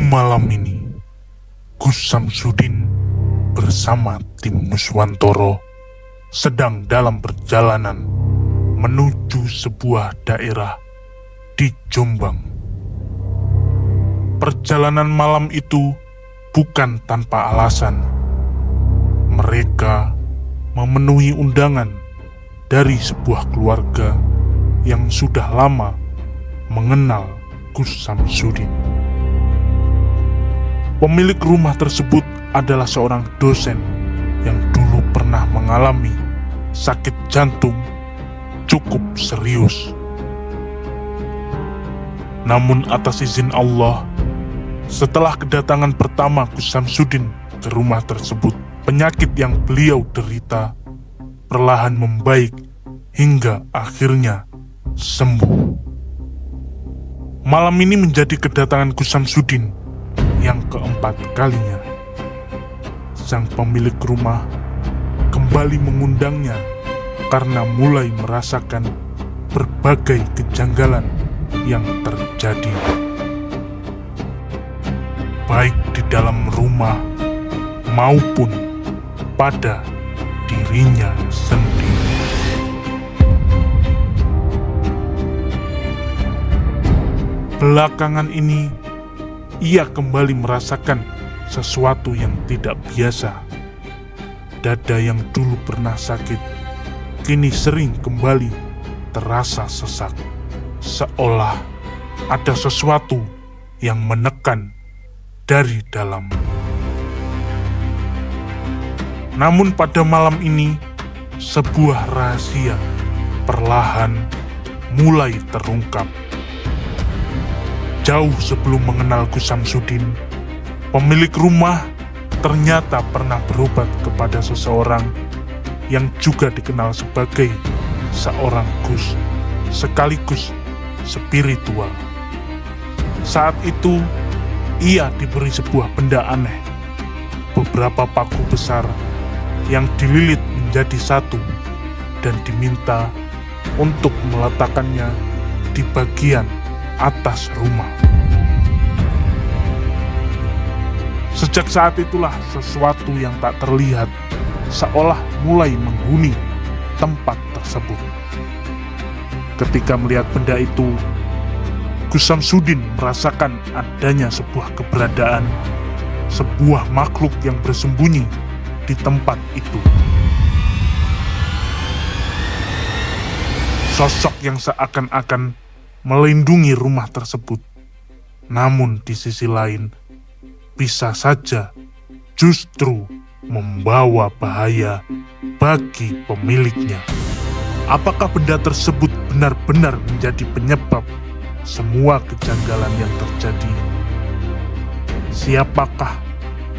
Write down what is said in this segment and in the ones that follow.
Malam ini, Gus Samsudin bersama tim Nuswantoro sedang dalam perjalanan menuju sebuah daerah di Jombang. Perjalanan malam itu bukan tanpa alasan. Mereka memenuhi undangan dari sebuah keluarga yang sudah lama mengenal Gus Samsudin. Pemilik rumah tersebut adalah seorang dosen yang dulu pernah mengalami sakit jantung cukup serius. Namun atas izin Allah, setelah kedatangan pertama Gus Samsudin ke rumah tersebut, penyakit yang beliau derita perlahan membaik hingga akhirnya sembuh. Malam ini menjadi kedatangan Gus Samsudin yang keempat kalinya. Sang pemilik rumah kembali mengundangnya karena mulai merasakan berbagai kejanggalan yang terjadi, baik di dalam rumah maupun pada dirinya sendiri. Belakangan ini, ia kembali merasakan sesuatu yang tidak biasa. Dada yang dulu pernah sakit, kini sering kembali terasa sesak, seolah ada sesuatu yang menekan dari dalam. Namun pada malam ini, sebuah rahasia perlahan mulai terungkap. Jauh sebelum mengenal Gus Samsudin, pemilik rumah ternyata pernah berobat kepada seseorang yang juga dikenal sebagai seorang Gus, sekaligus spiritual. Saat itu, ia diberi sebuah benda aneh, beberapa paku besar yang dililit menjadi satu dan diminta untuk meletakkannya di bagian atas rumah. Sejak saat itulah sesuatu yang tak terlihat seolah mulai menghuni tempat tersebut. Ketika melihat benda itu, Gus Samsudin merasakan adanya sebuah keberadaan, sebuah makhluk yang bersembunyi di tempat itu. Sosok yang seakan-akan melindungi rumah tersebut. Namun di sisi lain, bisa saja justru membawa bahaya bagi pemiliknya. Apakah benda tersebut benar-benar menjadi penyebab semua kejanggalan yang terjadi? Siapakah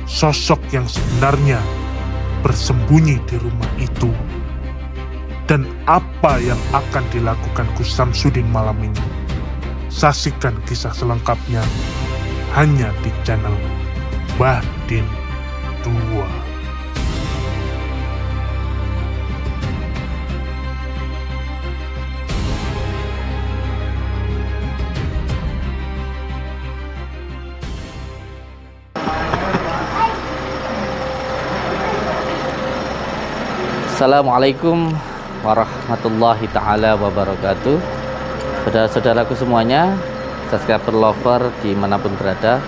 sosok yang sebenarnya bersembunyi di rumah itu? Dan apa yang akan dilakukan Gus Samsudin malam ini? Saksikan kisah selengkapnya hanya di channel Bahdin 2. Assalamualaikum warahmatullahi ta'ala wabarakatuh. Saudara-saudaraku semuanya, subscriber lover dimanapun berada,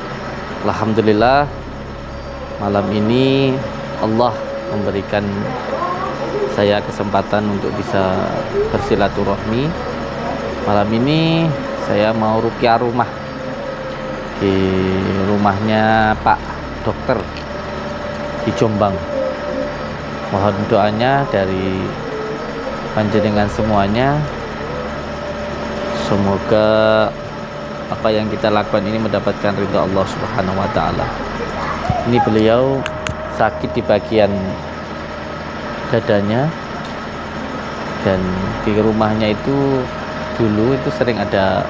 alhamdulillah malam ini Allah memberikan saya kesempatan untuk bisa bersilaturahmi. Malam ini saya mau ruqyah rumah di rumahnya Pak Dokter di Jombang. Mohon doanya dari panjenengan semuanya. Semoga apa yang kita lakukan ini mendapatkan ridha Allah Subhanahu wa taala. Ini beliau sakit di bagian dadanya, dan di rumahnya itu dulu itu sering ada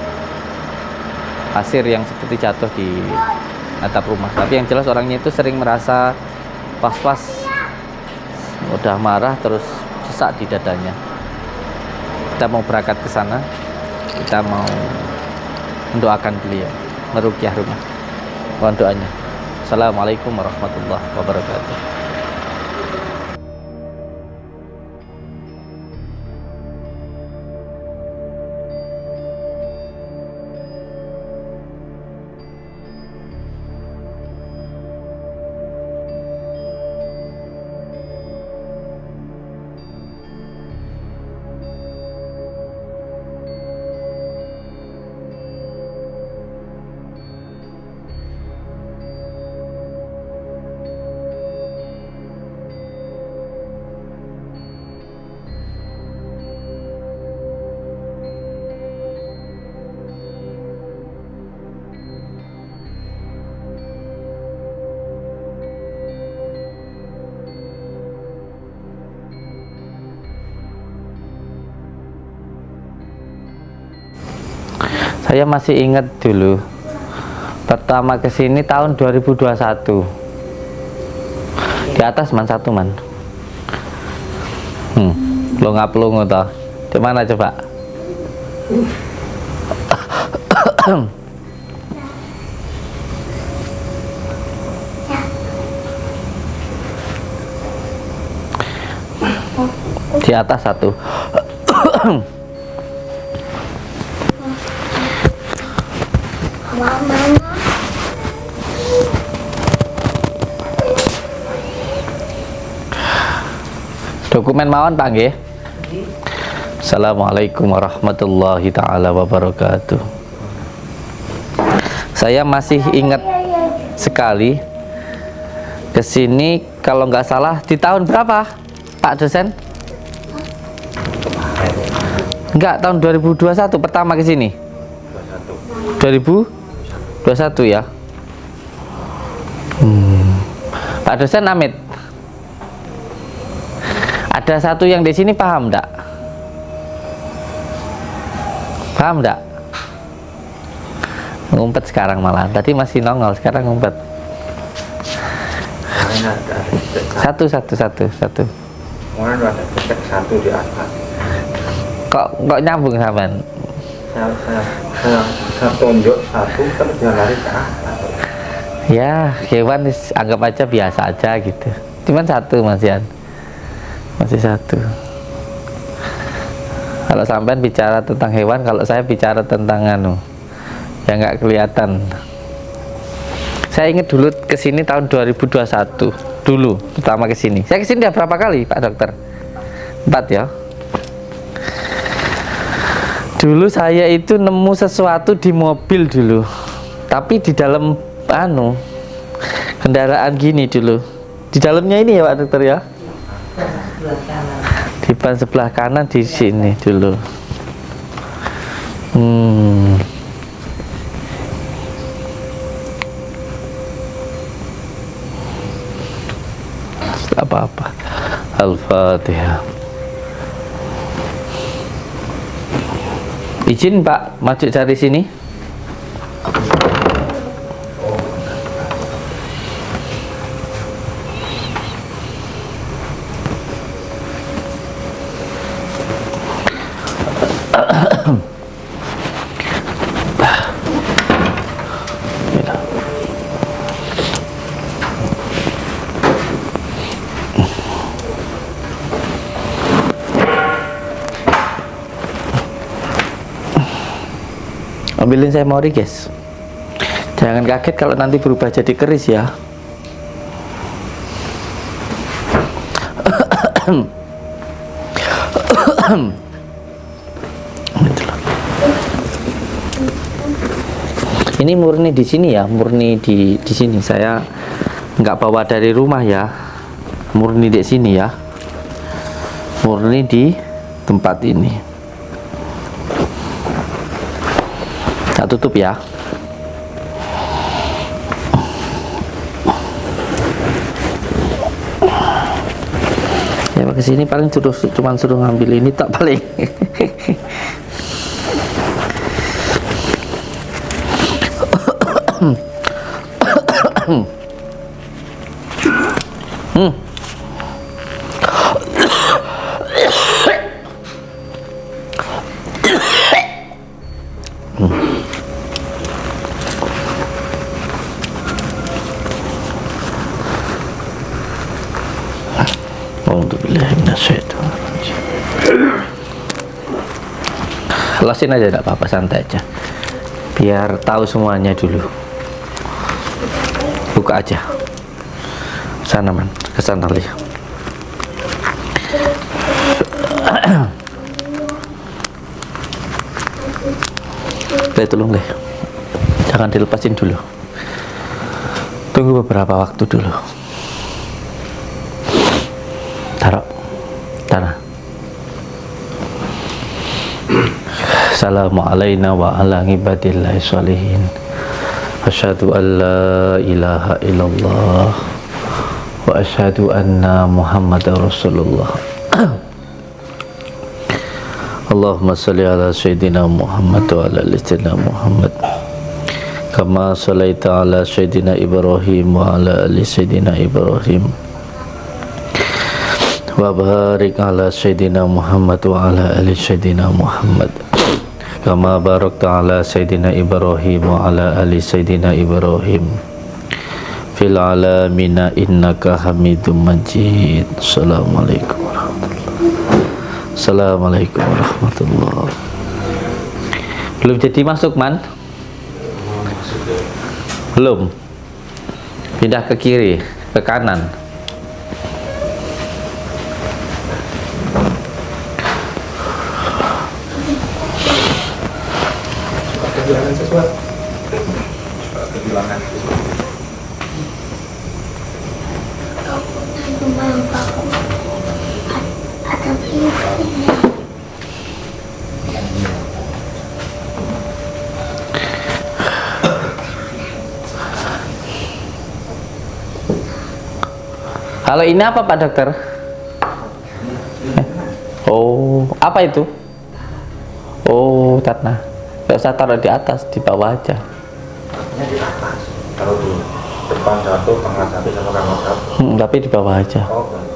pasir yang seperti jatuh di atap rumah. Tapi yang jelas orangnya itu sering merasa was-was, udah marah terus sesak di dadanya. Kita mau berangkat ke sana, kita mau mendoakan beliau, meruqyah rumah. Mohon doanya. Assalamualaikum warahmatullahi wabarakatuh. Saya masih ingat dulu pertama kesini tahun 2021. Di atas man satu man. Lo ngaplung toh. Di mana coba? Di atas satu. Dokumen mawon Pak nggih. Assalamualaikum warahmatullahi taala wabarakatuh. Saya masih ingat sekali kesini kalau nggak salah di tahun berapa Pak dosen? Enggak, tahun 2021 pertama kesini. 2021 ya. Pak dosen Amit. Ada satu yang di sini paham enggak? Paham enggak? Ngumpet sekarang malah. Tadi masih nongol, sekarang ngumpet. Satu. Kemudian ada cek satu di atas. Kok nyambung sampean? Saya tunjuk satu terus dia lari ke atas. Ya, hewan anggap aja biasa aja gitu. Cuman satu Mas Yan. Masih satu. Kalau sampean bicara tentang hewan, kalau saya bicara tentang ya nggak kelihatan. Saya ingat dulu kesini tahun 2021 dulu pertama kesini. Saya kesini udah berapa kali Pak Dokter? 4 ya. Dulu saya itu nemu sesuatu di mobil dulu, tapi di dalam kendaraan gini dulu. Di dalamnya ini ya Pak Dokter ya. Di ban sebelah kanan di sini dulu. Apa-apa. Al-Fatihah. Izin Pak, maju dari sini. Ambilin saya mori guys. Jangan kaget kalau nanti berubah jadi keris ya. Ini murni di sini ya, murni di sini. Saya nggak bawa dari rumah ya, murni di sini ya, murni di tempat ini. Saya tutup ya. Ya kesini paling cuma suruh ngambil ini tak paling. minasyaitonirrajim. Lasin aja enggak apa-apa, santai aja. Biar tahu semuanya dulu. Buka aja. Sana man, ke sana lihat. Tolong deh, jangan dilepasin dulu, tunggu beberapa waktu dulu. Taruh tanah. Assalamu alaina wa ala ibadillahi sholihin. Asyhadu an la ilaha illallah wa asyhadu anna muhammadar rasulullah. Allahumma salli ala sayyidina Muhammad wa ala ali sayyidina Muhammad kama sallaita ala sayyidina Ibrahim wa ala ali sayyidina Ibrahim wa barik ala sayyidina Muhammad wa ala ali sayyidina Muhammad kama barakta ala sayyidina Ibrahim wa ala ali sayyidina Ibrahim fil alamina innaka Hamidum Majid. Assalamualaikum. Assalamualaikum warahmatullahi. Belum jadi masuk man? Belum. Pindah ke kiri, ke kanan. Kehilangan sesuatu. Kehilangan sesuatu. Kalau ini apa Pak Dokter? Oh, apa itu? Oh, tanah. Gak usah taruh di atas, di bawah aja. Ini di atas. Kalau di depan satu, tengah satu, sama kamar satu. Tapi di bawah aja. Oh, baik.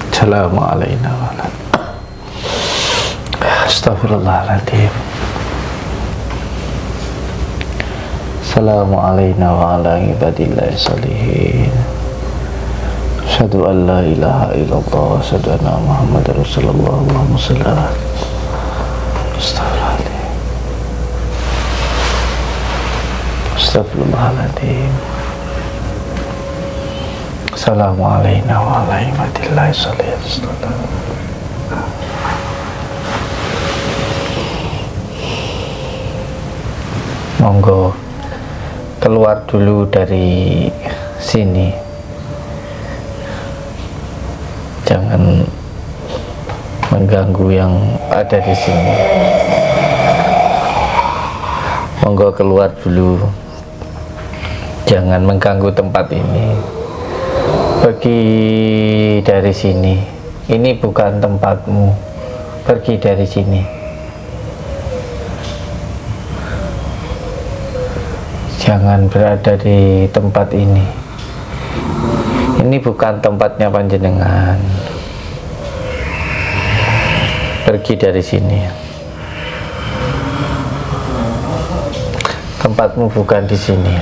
Assalamualaikum warahmatullahi. Astagfirullahaladzim. Assalamualaikum warahmatullahi wabarakatuh. Asyhadu an la ilaha illallah, asyhadu anna Muhammadar Rasulullah. Allahumma shalli ala Astagfirullahaladzim. Astagfirullahaladzim. Assalamualaikum warahmatullahi wabarakatuh. Monggo keluar dulu dari sini, jangan mengganggu yang ada di sini. Monggo keluar dulu, jangan mengganggu tempat ini. Pergi dari sini, ini bukan tempatmu. Pergi dari sini. Jangan berada di tempat ini. Ini bukan tempatnya panjenengan. Pergi dari sini. Tempatmu bukan di sini.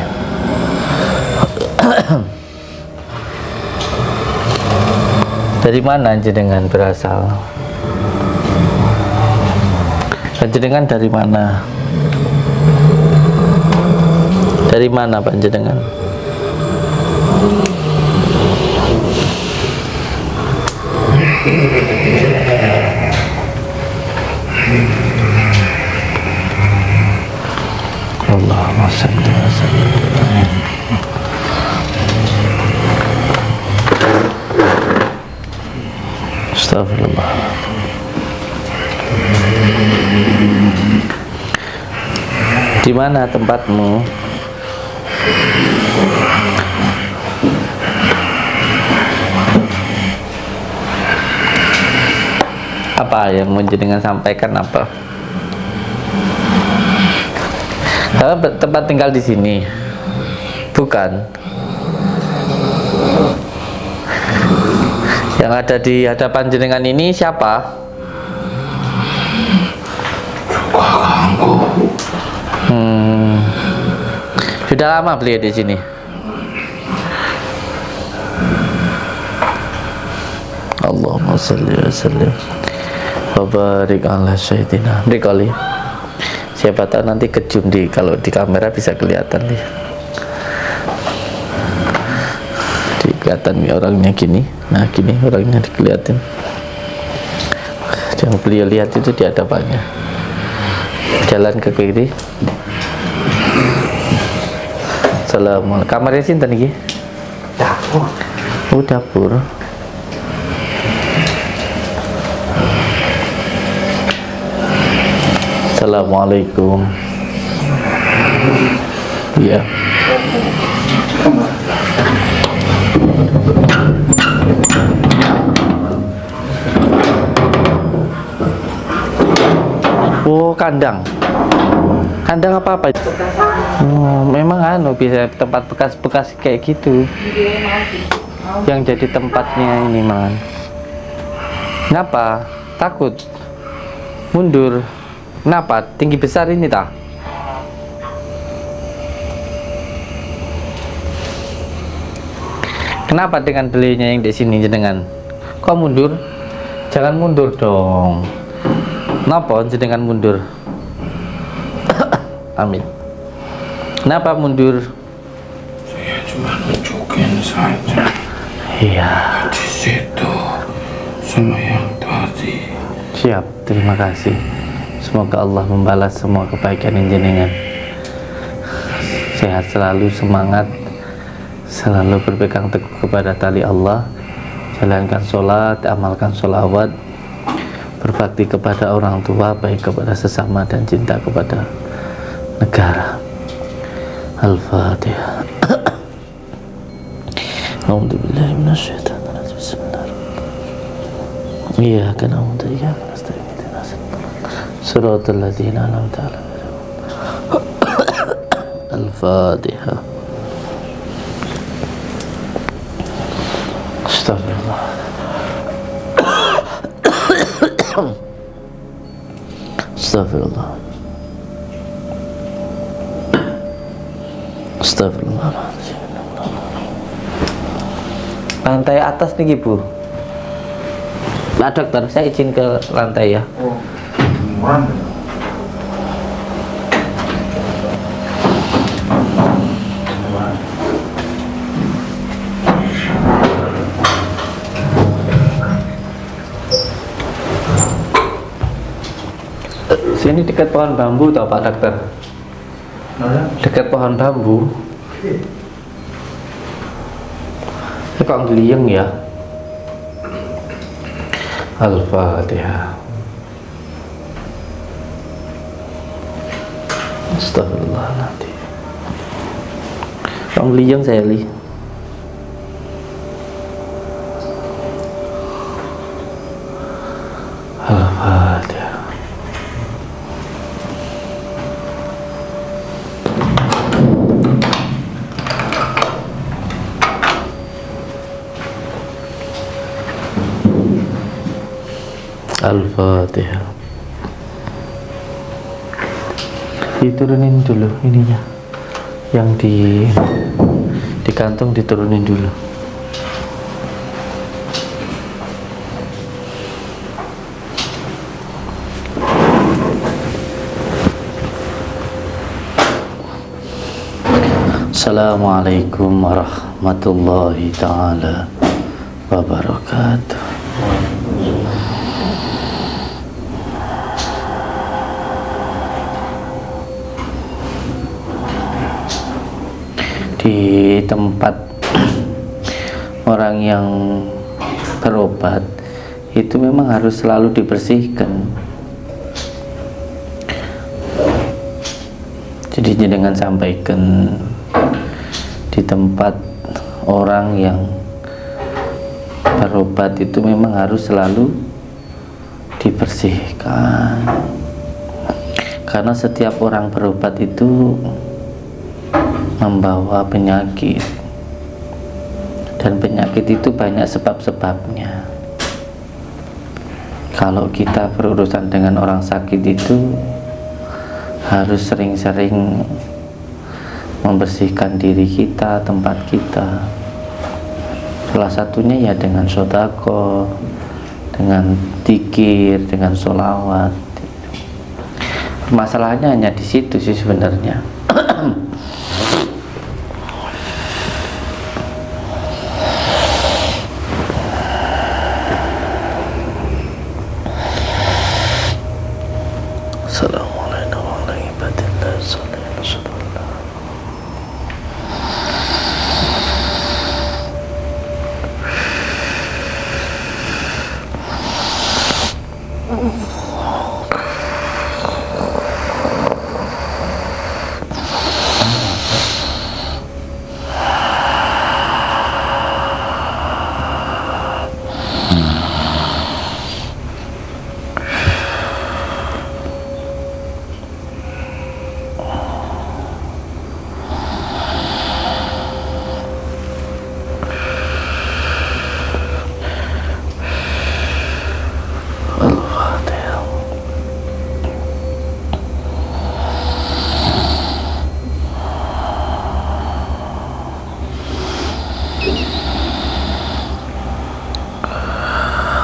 Dari mana panjenengan berasal? Panjenengan dari mana? Dari mana panjenengan? Allahumma shalli wa sallim. Astagfirullah. Di mana tempatmu? Apa yang mau jenengan sampaikan apa? Tempat tinggal di sini, bukan? Yang ada di hadapan jenengan ini siapa? Sudah lama beliau di sini? Allahumma salli wa sallim wa barik ala sayyidina. Kali. Siapa tahu nanti kejum kalau di kamera bisa kelihatan nih. Kelihatan nih orangnya gini. Nah, gini orangnya dikelihatin. Yang beliau lihat itu di hadapannya. Jalan ke kiri. Assalamualaikum. Kamarnya sinten iki? Dapur. Oh, dapur. Assalamualaikum. Iya. Oh, kandang. Kandang apa itu? Oh, memang bisa tempat bekas-bekas kayak gitu. Yang jadi tempatnya ini, man. Kenapa? Takut? Mundur? Kenapa? Tinggi besar ini tak? Kenapa dengan belinya yang di sini jenengan? Kok mundur? Jangan mundur dong. Kenapa jenengan mundur? Amin. Kenapa mundur? Saya cuma nunjukin saja. Iya. Di situ sama yang tadi. Siap, terima kasih. Semoga Allah membalas semua kebaikan jenengan. Sehat selalu, semangat, selalu berpegang teguh kepada tali Allah. Jalankan sholat, amalkan sholawat, berbakti kepada orang tua, baik kepada sesama dan cinta kepada negara. Al-Fatihah. A'udzubillahi minasyaitonir rajim. Bismillahirrahmanirrahim. Iyyaka na'budu wa iyyaka nasta'in. Ihdinas siratal ladzina an'amta 'alaihim. Al-Fatihah. Astagfirullah. Astagfirullah. Astagfirullahaladzim. Lantai atas nih Bu. Pak dokter, saya izin ke lantai ya. Oh, murah. Sini dekat pohon bambu tau Pak dokter? Dekat pohon bambu. Ini kok ngeliyeng ya? Al-Fatihah. Astagfirullahaladzim. Kok ngeliyeng saya li? Al-Fatihah. Al-Fatihah. Diturunin dulu ininya, yang di kantung diturunin dulu. Assalamualaikum warahmatullahi ta'ala wabarakatuh. Di tempat orang yang berobat itu memang harus selalu dibersihkan. Jadi jangan sampaikan di tempat orang yang berobat itu memang harus selalu dibersihkan, karena setiap orang berobat itu membawa penyakit, dan penyakit itu banyak sebab-sebabnya. Kalau kita berurusan dengan orang sakit itu harus sering-sering membersihkan diri kita, tempat kita. Salah satunya ya dengan sodako, dengan zikir, dengan sholawat. Masalahnya hanya di situ sih sebenarnya. Assalamualaikum warahmatullahi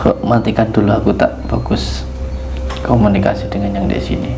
wabarakatuh. Matikan dulu, aku tak bagus komunikasi dengan yang di sini.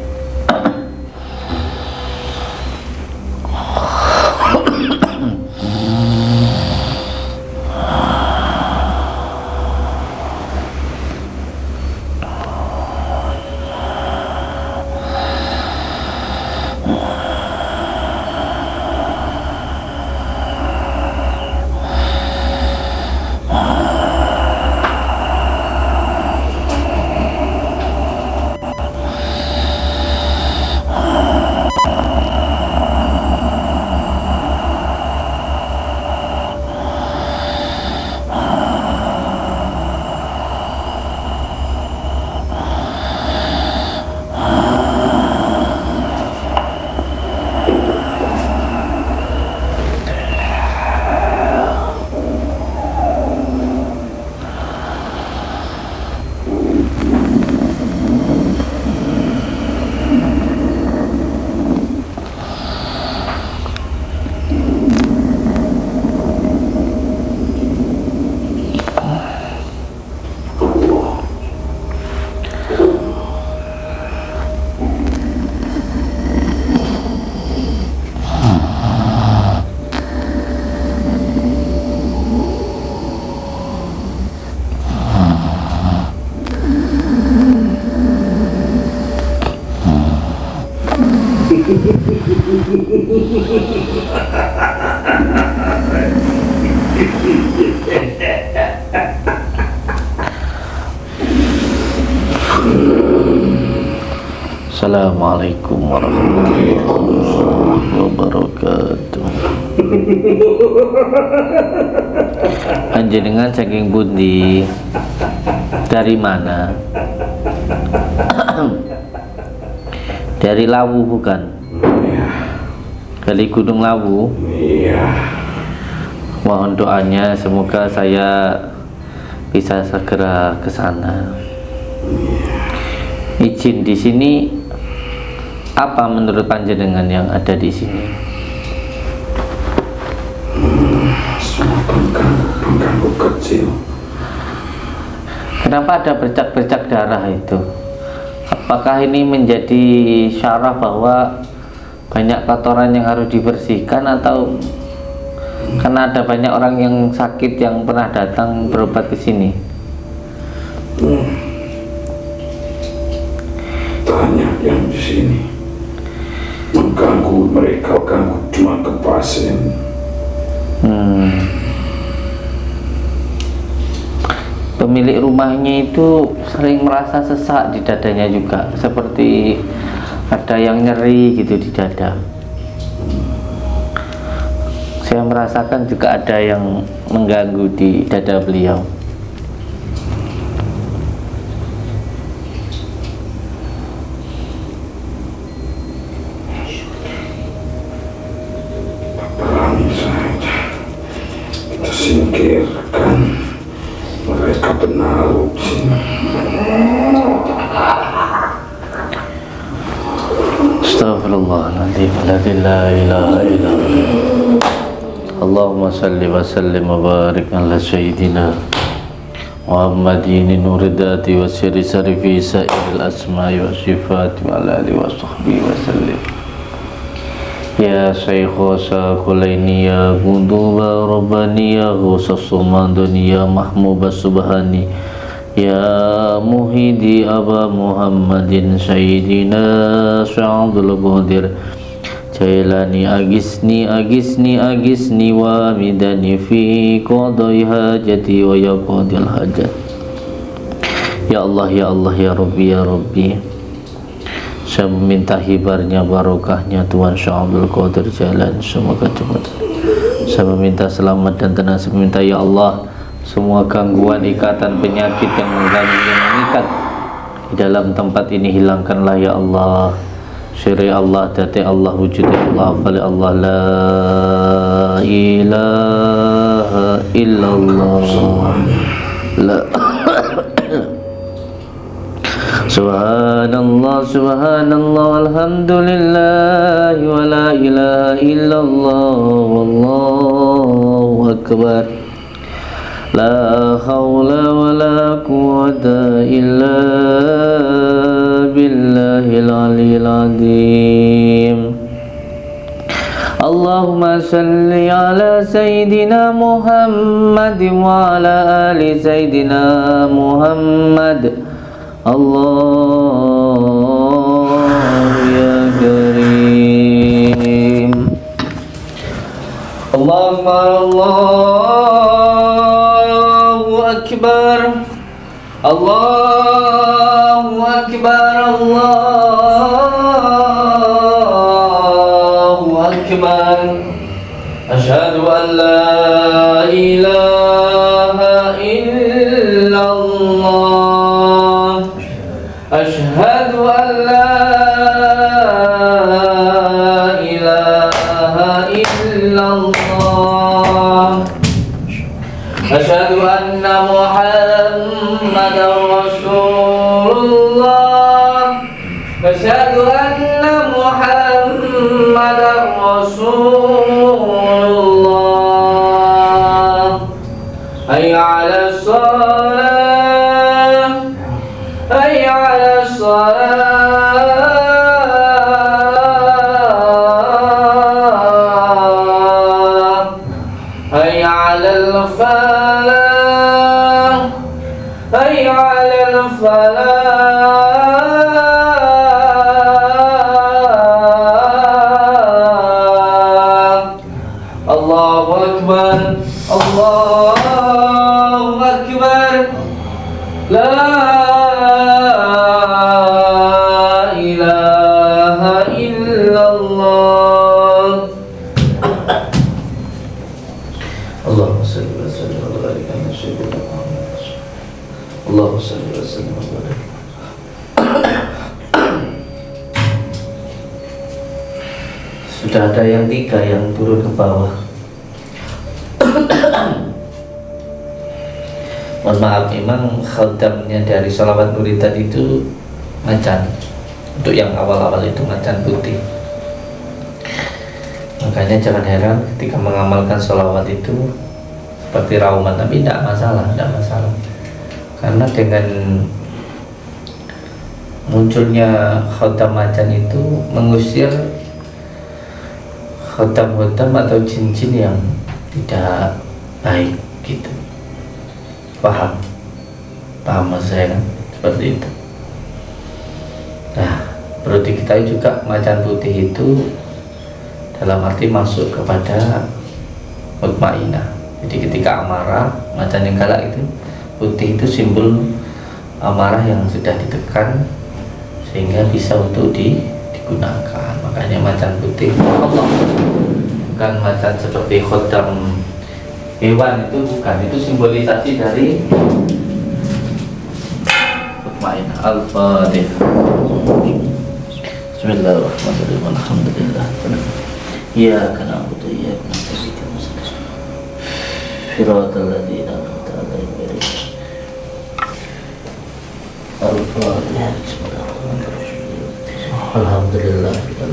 Assalamualaikum warahmatullahi wabarakatuh. Panjenengan saking pundi? Dari mana? Dari Lawu bukan? Dari Gunung Lawu? Iya. Mohon doanya semoga saya bisa segera ke sana. Izin di sini apa menurut panjenengan yang ada di sini? Semua pengganggu kecil. Kenapa ada bercak-bercak darah itu? Apakah ini menjadi syarah bahwa banyak kotoran yang harus dibersihkan, atau karena ada banyak orang yang sakit yang pernah datang berobat ke sini? Banyak yang di sini mengganggu mereka, ganggu cuma ke pasien. Pemilik rumahnya itu sering merasa sesak di dadanya juga, seperti ada yang nyeri gitu di dada. Saya merasakan juga ada yang mengganggu di dada beliau. Perangi saja, kita singkirkan mereka penaruh sini. Astaghfirullahaladzim, la ilaha illallah. Allahumma salli wa sallim wa barik ala sayyidina Muhammadin nuridati wa sirri sarifi sa'iril asma'i wa sifati wa ala alihi wa sahbihi wa sallim. Ya Shaykhu Sakulaini ya Gunduba Rabbani ya Ghusas Sumadani ya Mahmuba Subhani ya Muhidi Aba Muhammadin Sayyidina Sya'adul Qadir Jailani agisni wa midani fi qadai hajati wa ya qadil hajat. Ya Allah ya Allah ya Rabbi saya meminta hibarnya barokahnya Tuhan Sya'adul Qadir Jailani semoga cepat. Saya meminta selamat dan tenang. Saya meminta ya Allah semua gangguan, ikatan, penyakit yang mengganggu, yang mengikat di dalam tempat ini hilangkanlah ya Allah. Syiri Allah, dati Allah, wujud Allah, fali Allah, la ilaha illallah, la Subhanallah, subhanallah, alhamdulillah, wa la ilaha illallah, wallahu akbar. La hawla wa la quwwata illa billahil aliyyil azim. Allahumma salli ala sayyidina Muhammad wa ala ali sayyidina Muhammad. Allah ya karim. Allahu akbar, Allahu akbar, Allahu akbar. Asyhadu an la ilaha illallah, asyhadu an la ilaha illallah, asyhadu anna Muhammadar Rasulullah, asyhadu anna Muhammadar Rasulullah. Hayya 'alas shalah, hayya 'alas shalah, hayya 'alal falah, hayya 'alal falah. Allahu akbar, Allahu akbar. La ilaha illallah. Allahumma salli wa sallim wa barik ala sayyidina Muhammad. Allahumma salli wa sallim wa barik. Sudah ada yang 3 yang turun ke bawah. Mohon maaf, memang khatamnya dari sholawat nuridat itu macan. Untuk yang awal-awal itu macan putih. Makanya jangan heran ketika mengamalkan sholawat itu seperti rauman, tapi tidak masalah. Karena dengan munculnya khatam macan itu mengusir khatam-khatam atau jin-jin yang tidak baik gitu. Paham maksud saya kan? Seperti itu. Nah, perlu diketahui juga macan putih itu dalam arti masuk kepada mutmainah. Jadi ketika amarah, macan yang galak itu putih itu simbol amarah yang sudah ditekan sehingga bisa untuk digunakan. Makanya macan putih Allah, bukan macan seperti khodam hewan, itu bukan, itu simbolisasi dari mutmainah. Al-Fatihah. Bismillahirrahmanirrahim. Alhamdulillah. Iyyaka na'budu wa iyyaka nasta'in. Shiratal ladzina an'amta 'alaihim. Al-Fatihah. Bismillahirrahmanirrahim. Alhamdulillah kita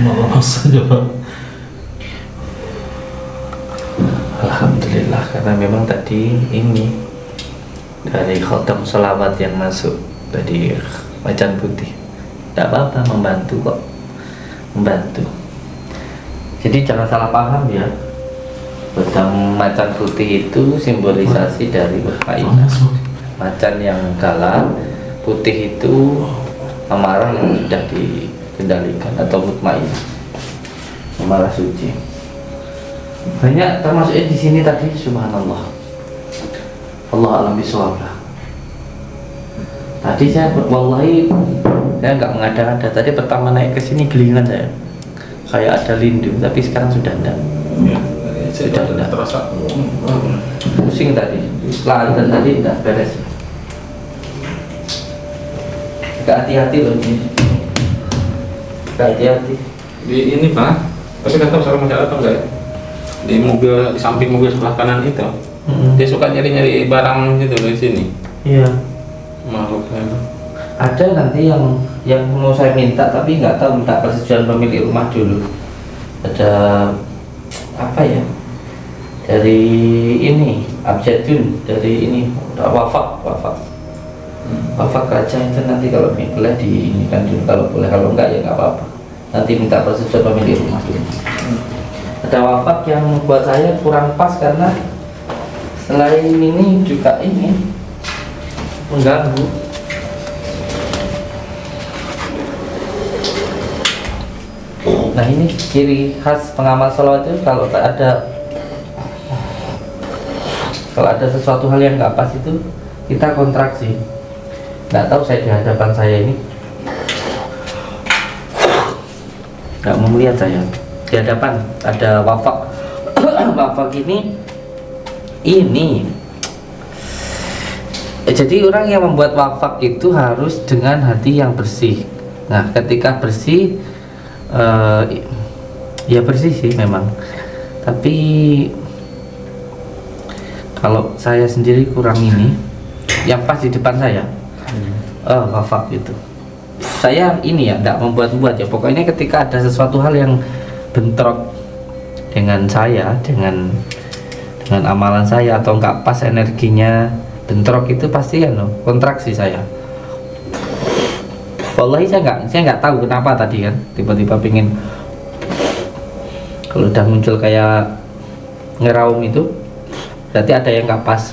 maaf saja Pak. Alhamdulillah, karena memang tadi ini dari khotam sholawat yang masuk tadi macan putih. Tidak apa-apa, membantu kok, membantu. Jadi jangan salah paham ya, pedang macan putih itu simbolisasi dari Mutmainah. Macan yang galak, putih itu amarah yang sudah dikendalikan atau mutmainah, amarah suci. Banyak termasuknya di sini tadi, subhanallah. Allah alam bisawab. Tadi saya wallahi saya nggak mengada-ngada. Tadi pertama naik ke sini gelingan saya, kayak ada lindu, tapi sekarang sudah enggak. Sudah enggak. Terasa Pusing tadi, lari dan tadi enggak beres. Agak hati-hati loh ini. Agak hati-hati. Di ini Pak, tapi nggak tahu sekarang masih ada atau enggak ya? Di mobil, di samping mobil sebelah kanan itu, dia suka nyari-nyari barang gitu dari sini. Iya. Makhluknya itu. Ada nanti yang mau saya minta, tapi nggak tahu, minta persetujuan pemilik rumah dulu. Ada apa ya? Dari ini abjadun, dari ini wafak. Wafak raja itu nanti kalau boleh di ini kan dulu, kalau boleh, kalau enggak ya nggak apa-apa. Nanti minta persetujuan pemilik rumah dulu. Ada wafak yang buat saya kurang pas karena selain ini juga ini mengganggu. Nah ini ciri khas pengamal sholawat itu, kalau ada sesuatu hal yang nggak pas itu kita kontraksi. Nggak tahu saya di hadapan saya ini nggak mau melihat saya di hadapan ada wafak. Wafak ini jadi orang yang membuat wafak itu harus dengan hati yang bersih. Nah ketika bersih ya bersih sih memang, tapi kalau saya sendiri kurang ini yang pas di depan saya wafak itu saya ini ya tidak membuat-buat ya, pokoknya ketika ada sesuatu hal yang bentrok dengan saya, dengan amalan saya atau nggak pas energinya, bentrok itu pasti ya kontraksi saya. Wallahi saya nggak tahu kenapa tadi kan tiba-tiba pingin, kalau udah muncul kayak ngeraum itu berarti ada yang nggak pas.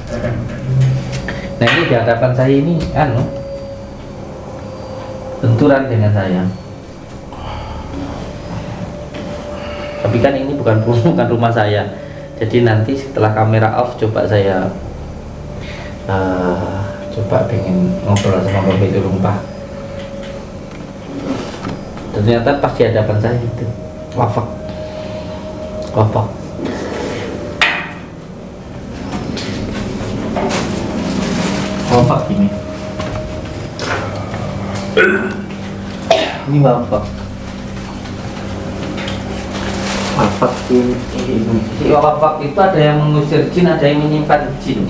Nah ini di hadapan saya ini benturan dengan saya. Tapi kan ini bukan rumah saya. Jadi nanti setelah kamera off coba saya coba pengen ngobrol sama pemilik rumah. Ternyata pas di hadapan saya itu wafak ini. Ini wafak ini. Wafak itu ada yang mengusir jin, ada yang menyimpan jin.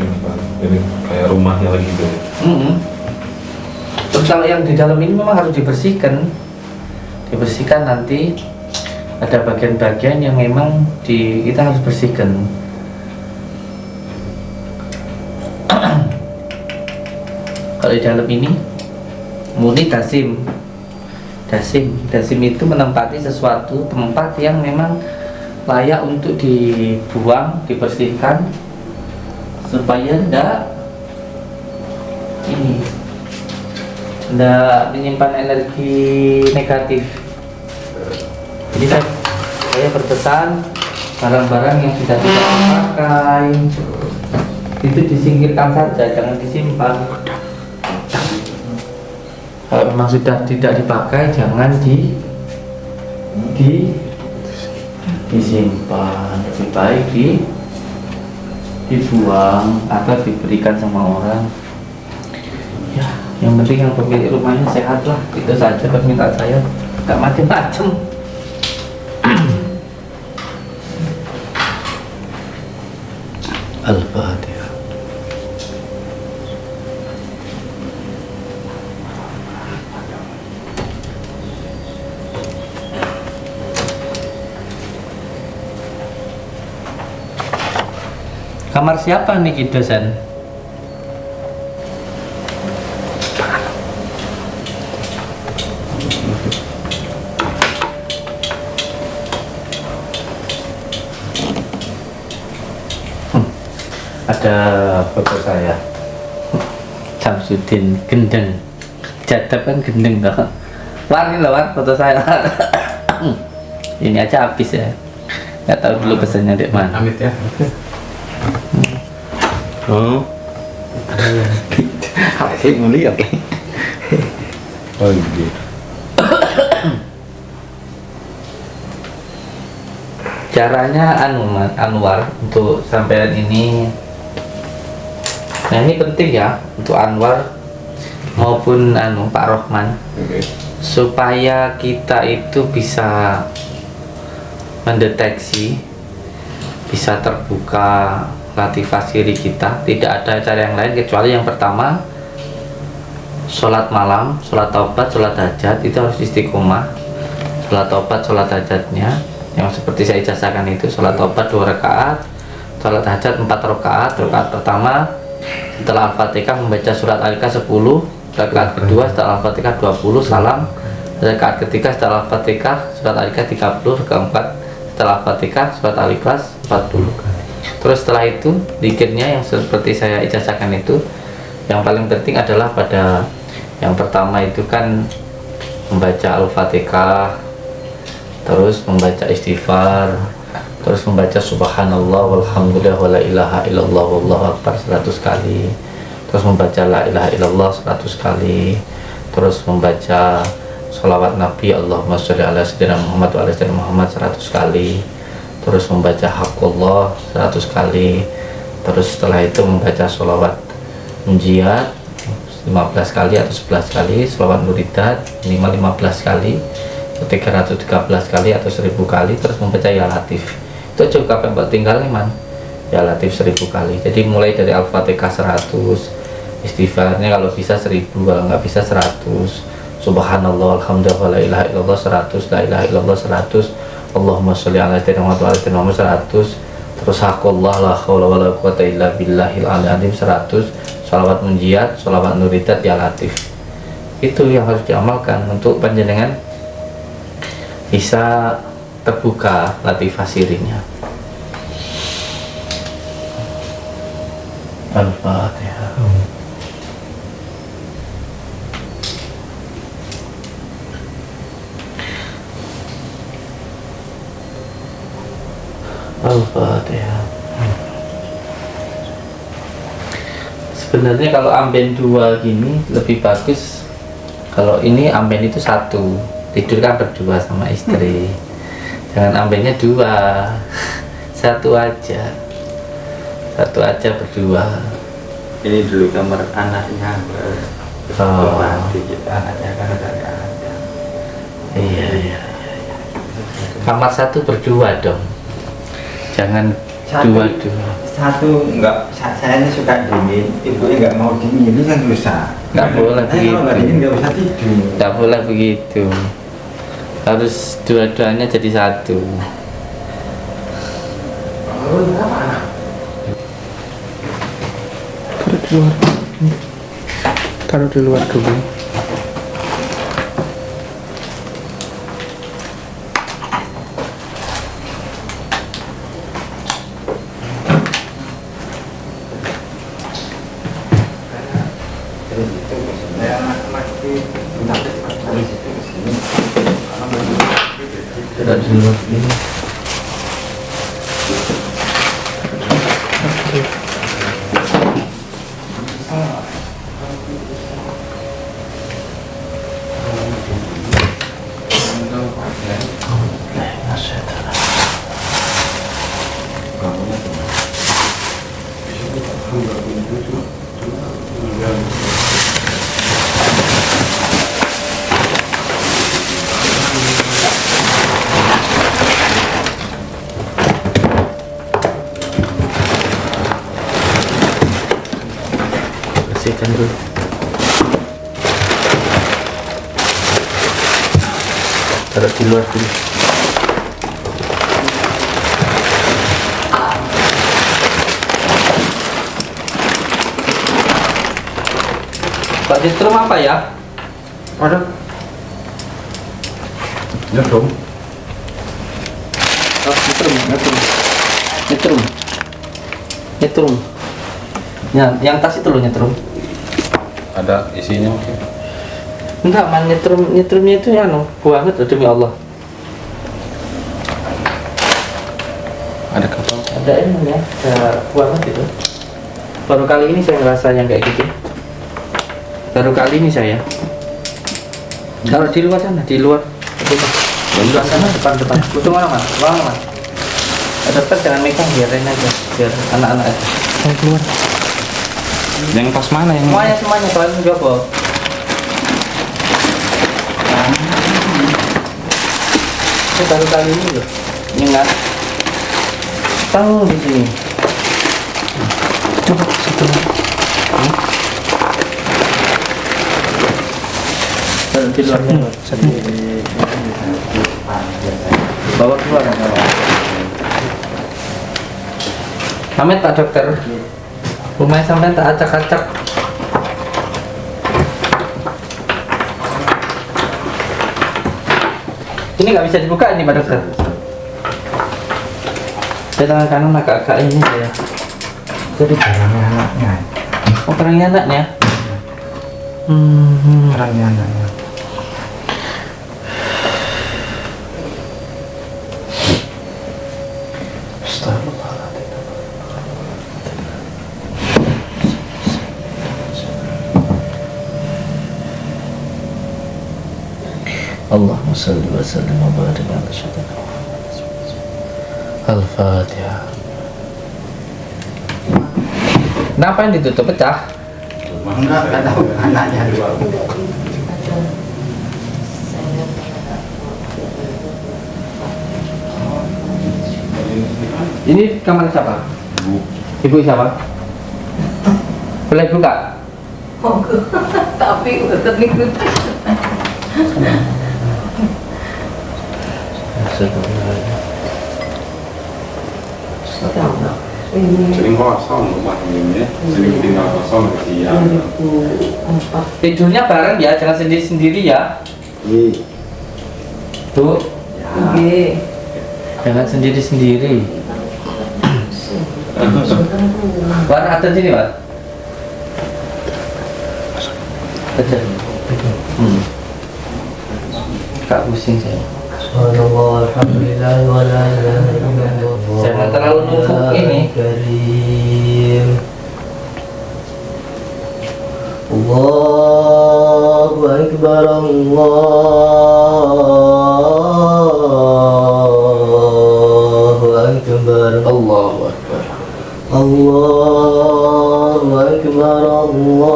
Jadi kayak rumahnya lagi gitu. Terus kalau yang di dalam ini memang harus dibersihkan nanti ada bagian-bagian yang memang kita harus bersihkan. Kalau di dalam ini murni dasim itu menempati sesuatu tempat yang memang layak untuk dibuang, dibersihkan supaya tidak menyimpan energi negatif. Jadi saya berpesan barang-barang yang sudah tidak dipakai itu disingkirkan saja, jangan disimpan. Kalau memang sudah tidak dipakai jangan disimpan, lebih baik dibuang atau diberikan sama orang. Ya, yang penting yang pemilik rumahnya sehat lah, itu saja permintaan saya, nggak macem-macem. Al-Fatihah. kamar siapa nih dosen? Ada foto saya, Samsudin Gendeng, Jadab kan gendeng loh. Wah ini loh Wan, foto saya. Ini aja habis ya. Nggak tahu dulu pesannya dek mana. Amit ya. Oh. Asik mulia. Oh iya. Caranya Anwar untuk sampean ini, nah ini penting ya untuk Anwar maupun Pak Rohman, supaya kita itu bisa mendeteksi, bisa terbuka latifah siri kita. Tidak ada cara yang lain kecuali yang pertama, sholat malam, sholat taubat, sholat hajat itu harus istiqomah. Sholat taubat, sholat hajatnya yang seperti saya ijazahkan itu, sholat taubat 2 rakaat, sholat hajat 4 rakaat. Rakaat pertama setelah Al-Fatihah membaca surat Al-Ikhlas 10, rakaat kedua setelah Al-Fatihah 20 salam, rakaat ketiga setelah Al-Fatihah surat Al-Ikhlas 30, keempat setelah Al-Fatihah surat Al-Ikhlas 40. Terus setelah itu zikirnya yang seperti saya ijazahkan itu, yang paling penting adalah pada yang pertama itu kan membaca Al-Fatihah, terus membaca istighfar, terus membaca subhanallah walhamdulillah wala ilaha illallah wallahu akbar 100 kali, terus membaca la ilaha illallah 100 kali, terus membaca sholawat Nabi Allahumma sholli ala sayyidina Muhammad wa ala sayyidina Muhammad 100 kali, terus membaca haqqullah 100 kali, terus setelah itu membaca sholawat munjiat 15 kali atau 11 kali, sholawat nuridat minimal 15 kali, 313 kali atau 1000 kali, terus membaca ya latif. Itu juga Mbak tinggal nih man, ya latif 1000 kali. Jadi mulai dari Al-Fatihah 100, istighfarnya kalau bisa 1000, kalau nggak bisa 100, subhanallah alhamdulillah la ilaha illallah 100, la ilaha illallah 100, Allahumma sholli ala sayyidina Muhammad wa ala sayyidina Muhammad 100, terus haqqullah la haula wala quwata illa billahil aliyil azim 100, sholawat munjiat, sholawat nuridat ya latif. Itu yang harus diamalkan untuk panjenengan bisa terbuka latifah sirinya. Al-Fatihah. Al-Fatihah. Sebenarnya kalau amben 2 gini lebih bagus. Kalau ini amben itu 1, tidur kan berdua sama istri. Jangan ambennya 2, 1 aja, 1 aja berdua. Ini dulu kamar anaknya. Oh. Anaknya kan ada. Iya. Kamar 1 berdua dong, jangan Satu. 2. Satu enggak, saya ini suka dingin, ibunya enggak mau dingin, ini kan rusak. Nggak boleh Kalau enggak begitu. dingin enggak bisa tidur. Nggak boleh begitu, harus dua-duanya jadi 1. Taruh di luar dulu. Taruh di luar dulu. Bersihkan dulu. Taruh di luar dulu. Pak Jetrum apa ya? Ada. Nyetrum. Oh, Nyetrum. Ya, yang tas itu loh nyetrum. Ada isinya mungkin. Enggak, man, nyetrumnya itu anu, banget loh, demi Allah. Ada kapal. Ada emang ya, ada banget itu. Baru kali ini saya ngerasa yang kayak gitu. Baru kali ini saya. Kalau di luar sana, di luar. Di luar sana, depan. Butuh mana mas? Mana mas? Dokter jangan megang, biarin aja, biar anak-anak aja. Saya keluar. Yang tas mana yang Semuanya, kalian coba. Ini baru kali ini loh. Ingat. Tahu di sini. Coba situ. Di luarnya. Bawa keluar. Pamit Pak Dokter. Rumahnya sampai tak acak-acak. Ini nggak bisa dibuka ini Pak Dokter. Saya tangan kanan agak-agak ini ya. Jadi barangnya anaknya. Oh, orangnya anaknya. Barangnya anaknya. Allahumma salli wa sallim wa barik ala sayyidina Al-Fatihah. Kenapa yang ditutup pecah? Enggak tahu anaknya. Ini kamar siapa? Ibu siapa? Boleh buka? Tapi udah ngikut. sering kosong rumah ini, sering tinggal kosong dia. Tidurnya bareng ya, jangan sendiri-sendiri ya. Bu, Oke. jangan sendiri-sendiri. Wan, ada sini, Wan. Ada. Kak pusing saya. Subhanallah, alhamdulillah, wa la ilaha illallah. Jangan terlalu numpuk ini. Karim. Allahu Akbar, Allahu Akbar, Allahu Akbar. Allahu Akbar, Allahu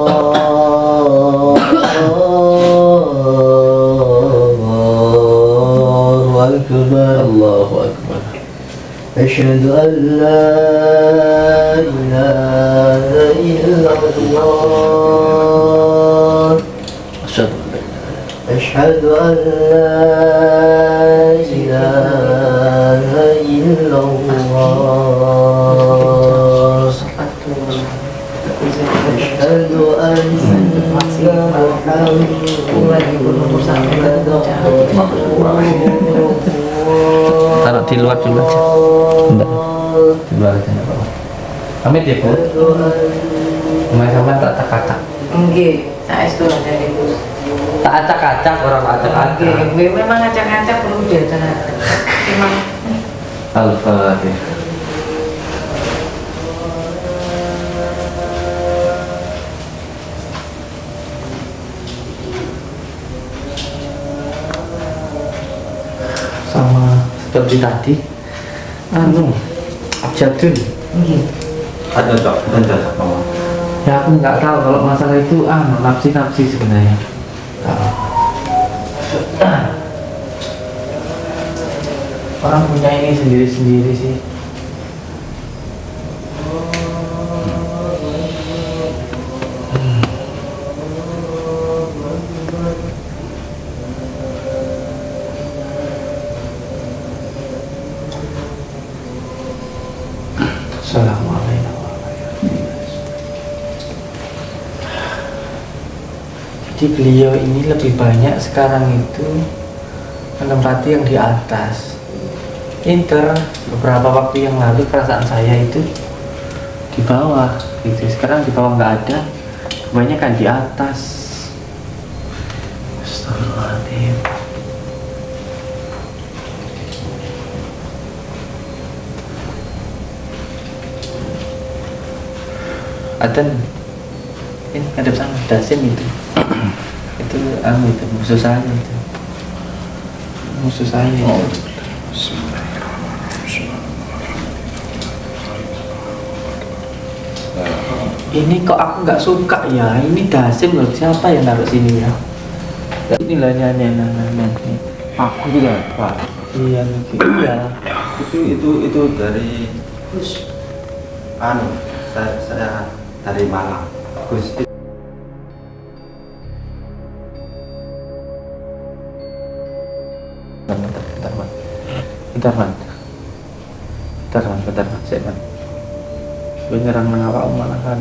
Akbar, Allahu Akbar. Asyhadu an la ilaha illallah. Asyhadu an la ilaha illallah. Asyhadu anna Taruh di luar dulu aja. Enggak. Di luar aja enggak apa-apa. Pamit ya, Bu. Rumah sampean tak acak-acak. Nggih, saya itu ada itu. Tak acak-acak, orang acak-acak. Nggih, memang acak-acak perlu diacak-acak. Memang Al-Fatihah. Sama seperti tadi, abjadun. nggih. Ada tak? Ada tak? Ya aku nggak tahu kalau masalah itu nafsi sebenarnya. Orang punya ini sendiri-sendiri sih. Assalamualaikum warahmatullahi wabarakatuh. Jadi beliau ini lebih banyak sekarang itu menempati yang di atas. Inter beberapa waktu yang lalu perasaan saya itu di bawah gitu. Sekarang di bawah nggak ada, kebanyakan di atas. Astagfirullahaladzim. Adan ini ada sana dasim itu. Itu itu musuh saya itu. Musuh saya itu. Ini kok aku nggak suka ya. Ini dasim loh. Siapa yang naruh sini ya? Ini lah nyanyi. Aku juga Pak. Iya, iya. Itu dari Gus. Saya dari Malang. Gus. Bentar, Man. Saya, Man. Gue nyerang mengapa malah kan.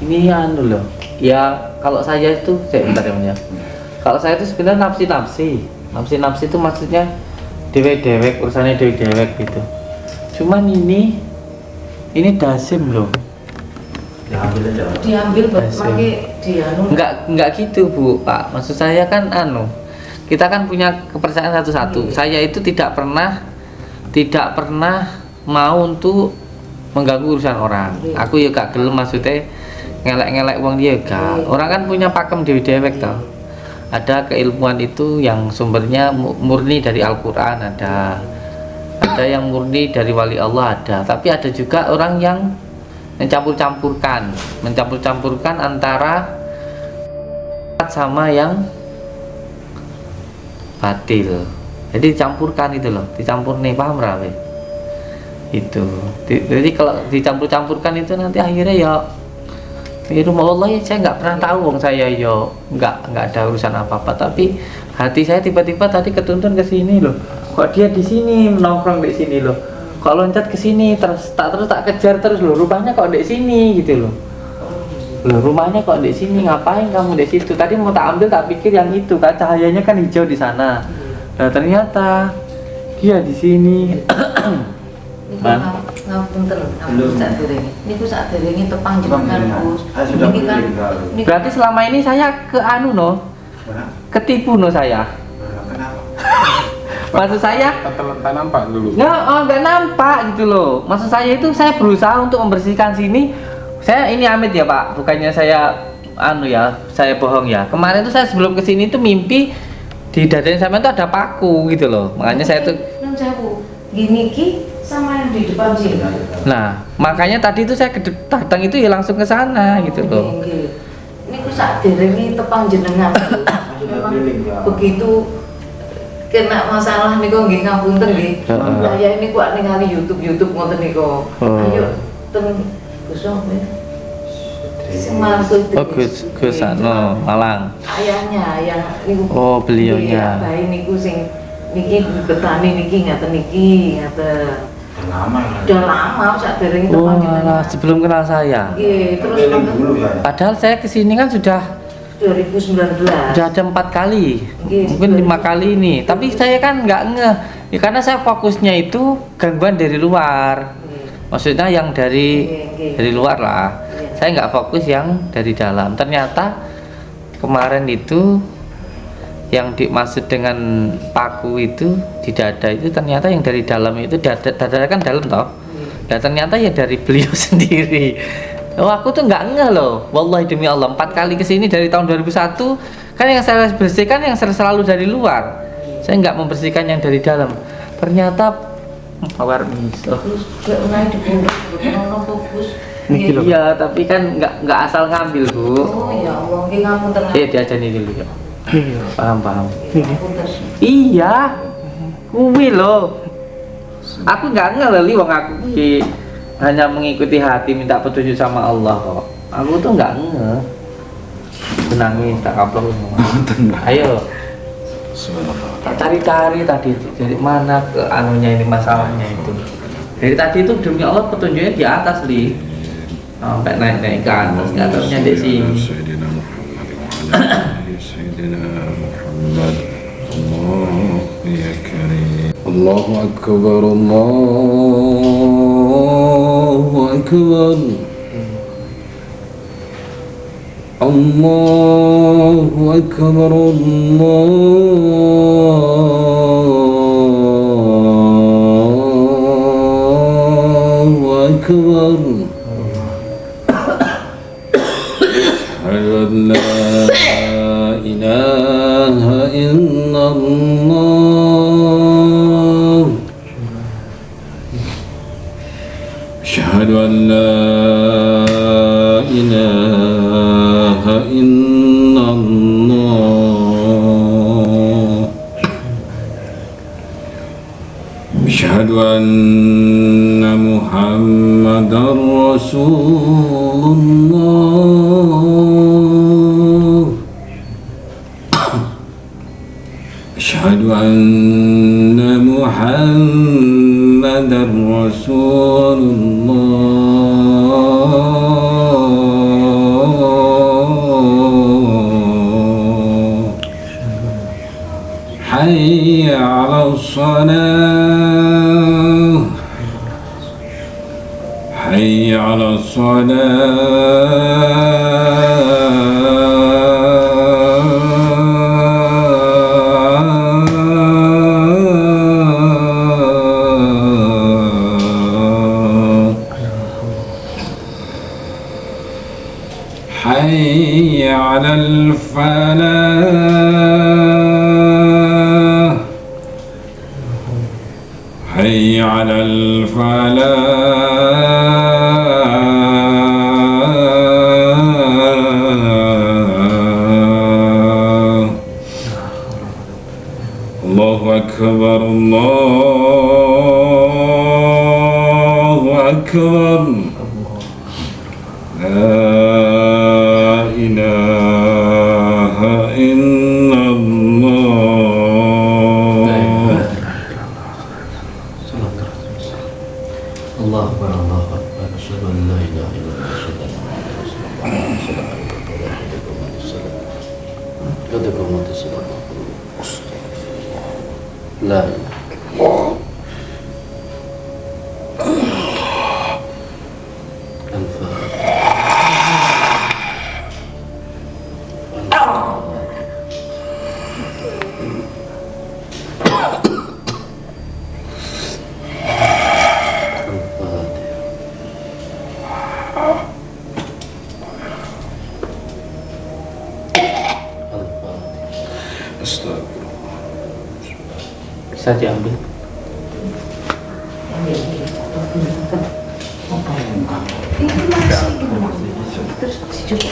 Ini anu loh. Ya, kalau saya itu, bentar ya. Kalau saya itu sebenarnya nafsi itu maksudnya dewek urusannya dewek gitu. Cuman ini dasim loh. Diambil buat pakai dianu. Enggak gitu Bu, Pak. Maksud saya kan kita kan punya kepercayaan satu-satu. Saya itu tidak pernah mau untuk mengganggu urusan orang. Aku ya gak gelem maksudnya ngelek-ngelek uang dia gak. Orang kan punya pakem dewek toh. Ada keilmuan itu yang sumbernya murni dari Al-Qur'an, ada yang murni dari wali Allah ada. Tapi ada juga orang yang mencampur-campurkan antara sama yang batil. Jadi dicampurkan itu loh, dicampur nih, paham rawe? Itu. Jadi kalau dicampur-campurkan itu nanti akhirnya ya rumah Allah ya saya nggak pernah tahu wong saya yo nggak ada urusan apa-apa, tapi hati saya tiba-tiba tadi ketuntun ke sini loh. Kok dia di sini nongkrong di sini loh. Kok loncat ke sini terus tak kejar terus loh. Rupanya kok di sini gitu loh. Loh rumahnya kok di sini, ngapain kamu di situ? Tadi mau tak ambil tak pikir yang itu kan cahayanya kan hijau di sana. Nah ternyata dia di sini. Ngapunten, niku sadurunge tepang jenengan Gus. Niki kan Berarti selama ini saya ke ketipu saya. Maksud saya Tak nampak dulu. nggak nampak gitu loh. Maksud saya itu saya berusaha untuk membersihkan sini. Saya ini amit ya Pak, bukannya saya saya bohong ya. Kemarin tuh saya sebelum kesini tuh mimpi di dadanya sampean tuh ada paku gitu loh. Makanya saya tuh gini ki sama yang di depan sini. Nah, makanya tadi itu saya datang itu ya langsung ke sana gitu loh. Niku sadurunge tepang jenengan. Memang begitu kena masalah niku nggih ngapunten nggih. Saya ini kuat ningali YouTube ngoten niku. Ayo ten Gus Gus Malang. Ayahnya yang niku. Oh, beliaunya. Bayi niku sing niki betani niki ngaten. Udah lama sadurunge tepang jenengan. Sebelum kenal saya. Nggih, terus Padahal saya kesini kan sudah 2019. Udah ada 4 kali, mungkin 5 kali ini. Tapi saya kan nggak ngeh, ya karena saya fokusnya itu gangguan dari luar. Maksudnya yang dari luar lah. Saya nggak fokus yang dari dalam. Ternyata kemarin itu yang dimaksud dengan paku itu di dada itu ternyata yang dari dalam itu dada kan dalam toh. Dan ternyata ya dari beliau sendiri. Oh aku tuh nggak ngeh loh, wallahi demi Allah 4 kali kesini dari tahun 2001 kan yang saya bersihkan yang selalu dari luar, saya nggak membersihkan yang dari dalam. Ternyata awar miso. Terus gak naik di pondok fokus. Iya tapi kan nggak asal ngambil Bu. Oh ya Allah, nggih ngapunten. Iya diajani dulu ya. Paham. Ngapunten. Iya, kuwi loh. Aku nggak ngeleli wong aku ki hanya mengikuti hati minta petunjuk sama Allah kok. Aku tuh nggak ngeh. Nangis tak kaplok. Ayo. Tak cari-cari tadi itu dari mana ke anunya ini masalahnya itu. Dari tadi itu demi Allah petunjuknya di atas li. sampai naik ke atas, nggak taunya di sini. Sayyidina Muhammad wa ala ali Sayyidina Muhammad. Allah ya karim. Allahu akbar, Allahu akbar. Allahu akbar, Allahu akbar. Asyhadu an la ilaha illallah. Asyhadu an la ilaha illallah. Asyhadu anna Muhammadar Rasulullah. Asyhadu anna Muhammadar Rasulullah. Hayya 'alas salah. Hayya 'alas salah. Hayya 'alal falah. Hayya 'alal falah. Allahu akbar, Allahu akbar. La ilaha illallah. Allahu Akbar, Allahu Akbar. Asyhadu an la ilaha illallah. Asyhadu anna Muhammadan rasulullah. La ilaha. Bisa diambil. Terus cukup.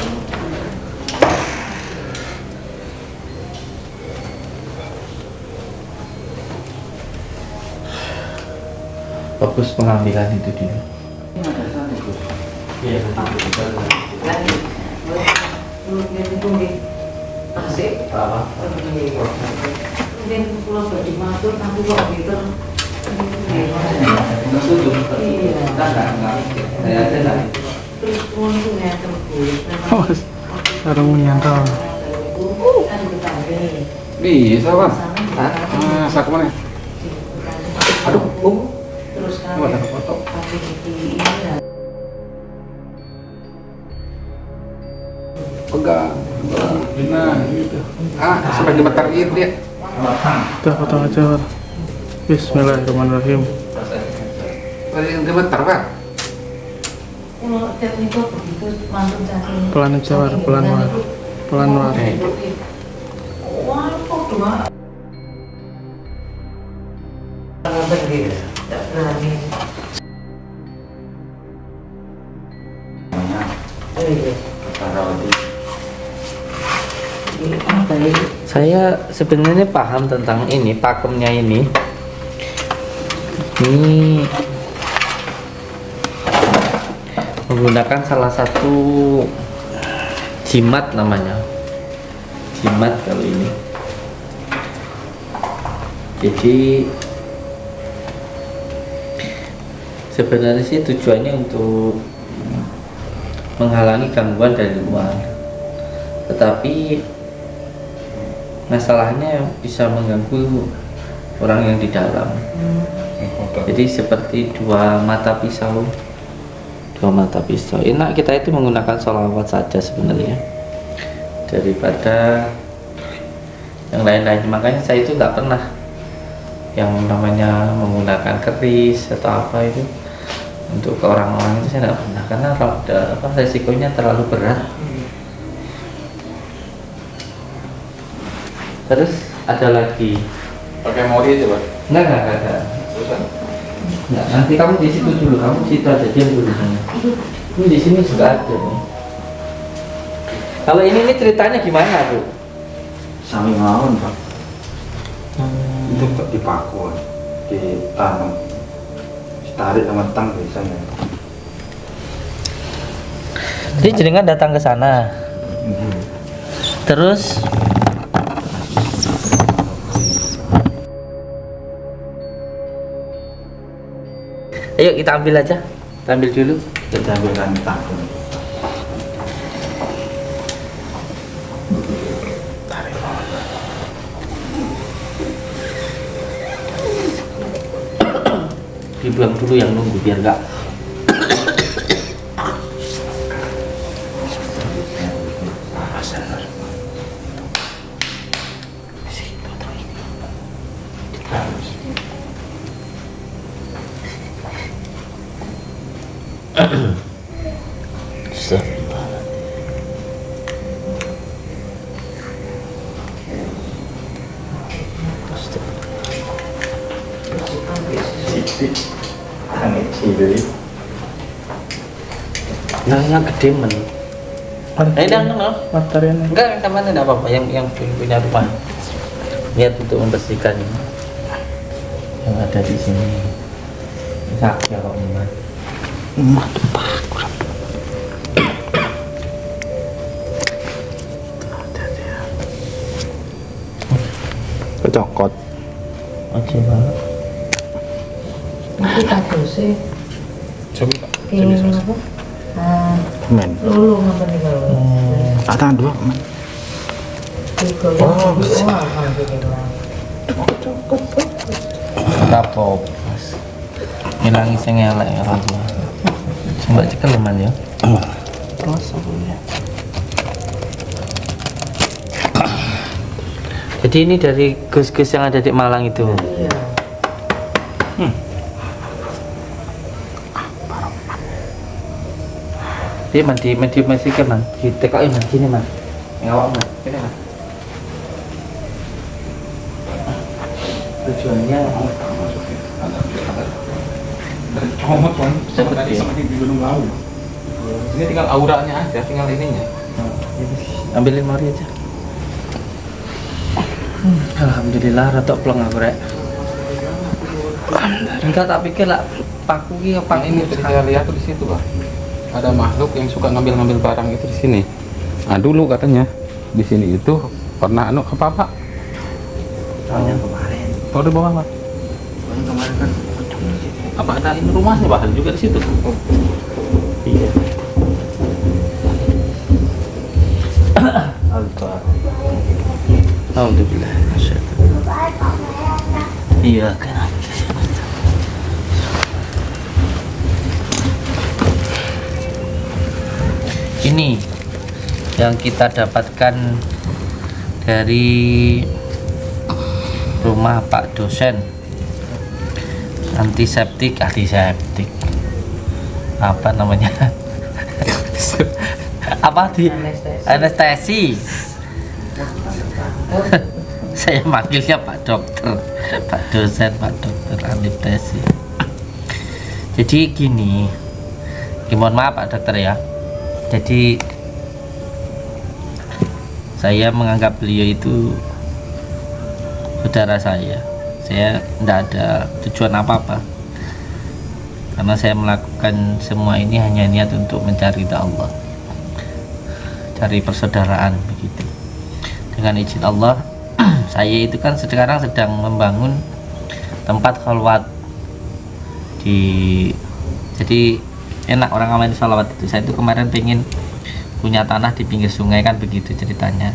Fokus pengambilan itu dulu. Iya. Lagi. Tunggu. Asik. Apa? Mungkin pulau badi matur tapi kok gitu. Setuju. Iya. Saya ada lah. Terus pun itu ngeten kulit. Sarung nyantol. Kan ditambah. Bisa, Bang. Hah? Sak mana? Aduh, terus kan pakai ini lah. Pegang. Nah, gitu. Sampai gemetar gitu ya. Kita potong aja. Bismillahirrahmanirrahim. Tadi gemetar, Pak. Kalau teknik kok begitu mantap cacing. Pelan aja, War. Pelan, War. Pelan, War. Wah, kok cuma. Begitu, tak berani. Saya sebenarnya paham tentang ini, pakemnya ini. Ini menggunakan salah satu jimat namanya. Jimat kalau ini. Jadi sebenarnya sih tujuannya untuk menghalangi gangguan dari luar, tetapi masalahnya bisa mengganggu orang yang di dalam. Jadi seperti dua mata pisau. Enak kita itu menggunakan sholawat saja sebenarnya daripada yang lain-lain. Makanya saya itu nggak pernah yang namanya menggunakan keris atau apa itu untuk ke orang-orang itu, saya nggak pernah, karena resikonya terlalu berat. Terus ada lagi Pakai mori aja, Pak. enggak. Enggak, nanti kamu di situ dulu, kamu situ aja, diam dulu di sana. Ini di sini sudah ada nih. Kalau ini ceritanya gimana, Bu? Sami mawon, Pak. Itu kok dipaku, ditanam, ditarik sama tang biasanya. Jadi jenengan datang ke sana. Terus ayo kita ambil aja. Kita ambil dulu. Kita ambilkan tang. Dibuang dulu yang nunggu biar enggak. Nanya gede men. Materialnya. Enggak, kemana enggak apa-apa, yang punya rumah. Niat untuk membersihkan yang ada di sini. Sakit ya kok Mas. Kecokot. Oke, Pak. Iki kadose Coba, Pak. ini apa? Men. Lulu ngoten iki lho. Tangan dua, men. Oh, bisa. Alhamdulillah. Kapok, Mas. Ngilangi sing elek ya Pak. Coba cekeleman ya. Jadi ini dari gus-gus yang ada di Malang itu. Iya. Dia masih ke man, ditekokin man, sini man, ngawak man, sini man. Tujuannya Comot, Pak. Seperti di Gunung Lawu. Ini tinggal auranya aja, tinggal ininya. ambilin mari aja. Alhamdulillah, rada plong aku rek. Enggak, tak pikir lah paku ki apa Ini tadi saya lihat tuh di situ, Pak. Ada makhluk yang suka ngambil-ngambil barang itu di sini. Nah, dulu katanya di sini itu pernah apa, Pak? Yang kemarin. Tahu di bawah, Pak. Yang kemarin kan Apa ada ini rumahnya, Pak? Juga di situ. iya. Alhamdulillah. Iya kan. Ini yang kita dapatkan dari rumah Pak dosen. Antiseptik apa namanya? Apa di anestesi? Saya manggilnya Pak Dokter, Pak dosen, Pak Dokter anestesi. Jadi gini, mohon maaf Pak Dokter ya. Jadi saya menganggap beliau itu saudara saya. Saya tidak ada tujuan apa-apa, karena saya melakukan semua ini hanya niat untuk mencari ridha Allah, cari persaudaraan begitu. Dengan izin Allah, saya itu kan sekarang sedang membangun tempat khalwat jadi enak orang ngamen sholawat itu. Saya itu kemarin pengen punya tanah di pinggir sungai kan begitu ceritanya.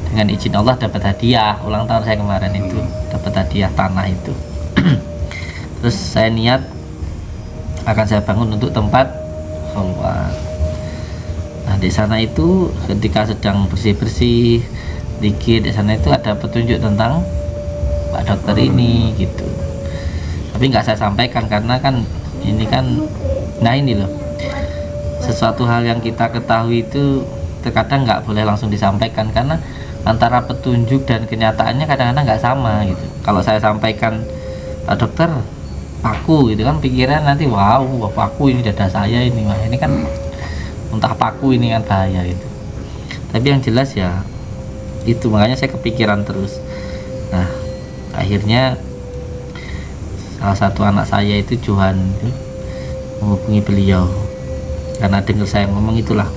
Dengan izin Allah dapat hadiah ulang tahun saya kemarin itu, dapat hadiah tanah itu. Terus saya niat akan saya bangun untuk tempat sholawat. Nah di sana itu ketika sedang bersih-bersih dikit di sana itu ada petunjuk tentang Pak Dokter ini gitu. Tapi nggak saya sampaikan karena kan ini kan, nah ini loh, sesuatu hal yang kita ketahui itu terkadang nggak boleh langsung disampaikan karena antara petunjuk dan kenyataannya kadang-kadang nggak sama gitu. Kalau saya sampaikan Pak Dokter paku gitu kan, pikiran nanti wow paku ini dada saya ini, wah ini kan entah paku ini kan bahaya gitu. Tapi yang jelas ya itu, makanya saya kepikiran terus. Nah akhirnya salah satu anak saya itu Johan itu menghubungi beliau karena dengar saya ngomong itulah,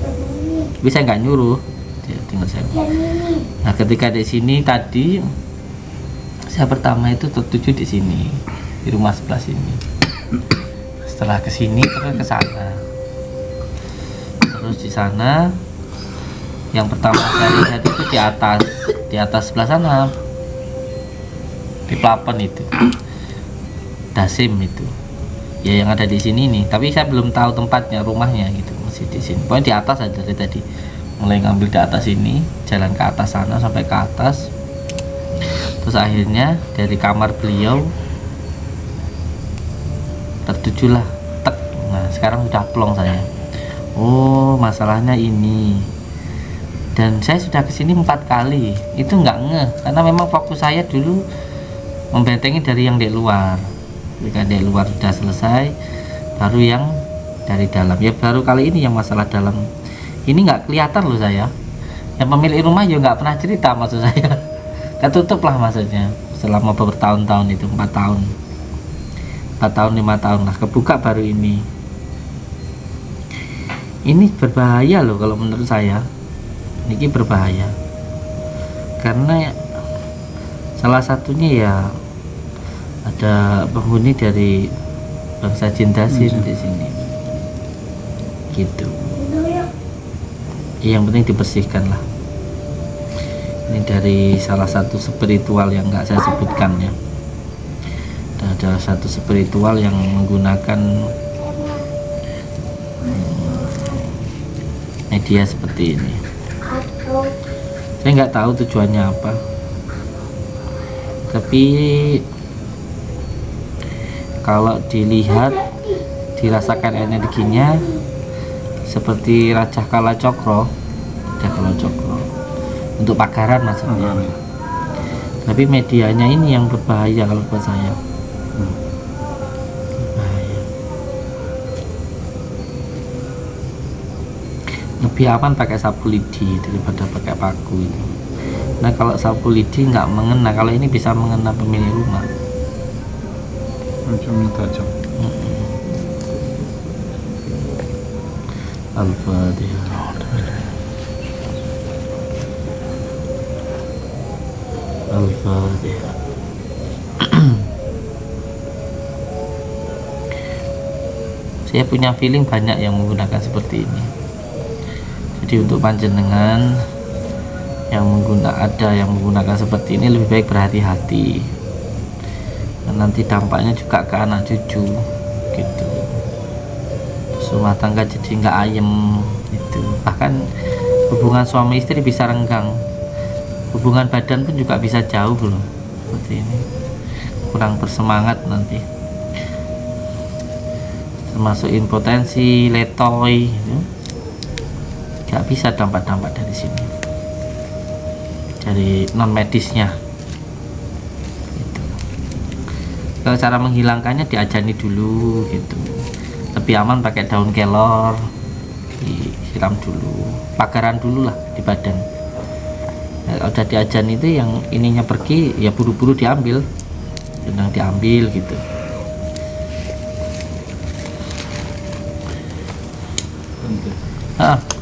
tapi saya nggak nyuruh, dia dengar saya ngomong. Nah ketika di sini tadi saya pertama itu tertuju di sini, di rumah sebelah sini. Setelah ke sini terus ke sana, terus di sana yang pertama saya lihat itu di atas sebelah sana, di Plapen itu Dasim itu ya yang ada di sini nih, tapi saya belum tahu tempatnya, rumahnya gitu, masih di sini. Pokoknya di atas aja dari tadi, mulai ngambil di atas ini, jalan ke atas sana sampai ke atas. Terus akhirnya dari kamar beliau tertujulah tek. Nah sekarang sudah plong saya. Oh masalahnya ini. Dan saya sudah kesini 4 kali, itu nggak ngeh karena memang fokus saya dulu membentengi dari yang di luar. Ketika di luar sudah selesai, baru yang dari dalam. Ya baru kali ini yang masalah dalam ini nggak kelihatan loh saya. Yang pemilik rumah juga nggak pernah cerita, maksud saya ketutup lah maksudnya selama bertahun-tahun itu, 4 tahun 5 tahun lah, kebuka baru ini. Ini berbahaya loh kalau menurut saya, ini berbahaya karena salah satunya ya ada penghuni dari bangsa Jin Dasim di sini gitu. Yang penting dibersihkan lah. Ini dari salah satu spiritual yang nggak saya sebutkan ya. Ada satu spiritual yang menggunakan media seperti ini. Saya nggak tahu tujuannya apa, tapi kalau dilihat dirasakan energinya seperti Raja Kala Cokro untuk pagaran maksudnya. Tapi medianya ini yang berbahaya kalau buat saya. Berbahaya. Lebih aman pakai sapu lidi daripada pakai paku ini. Nah kalau sapu lidi nggak mengena, kalau ini bisa mengena pemilik rumah. Macam tajam. Al-Fatihah. Al-Fatihah. Saya punya feeling banyak yang menggunakan seperti ini. Jadi untuk panjenengan yang ada yang menggunakan seperti ini lebih baik berhati-hati. Nanti dampaknya juga ke anak cucu gitu. Rumah tangga jadi nggak ayem gitu. Bahkan hubungan suami istri bisa renggang, hubungan badan pun juga bisa jauh loh seperti ini, kurang bersemangat nanti, termasuk impotensi, letoy gitu. Nggak bisa dampak-dampak dari sini, dari non medisnya gitu. Kalau cara menghilangkannya diajani dulu gitu. Lebih aman pakai daun kelor, disiram dulu, pagaran dulu lah di badan. Nah, udah diajan itu yang ininya pergi ya buru-buru diambil, sedang diambil gitu.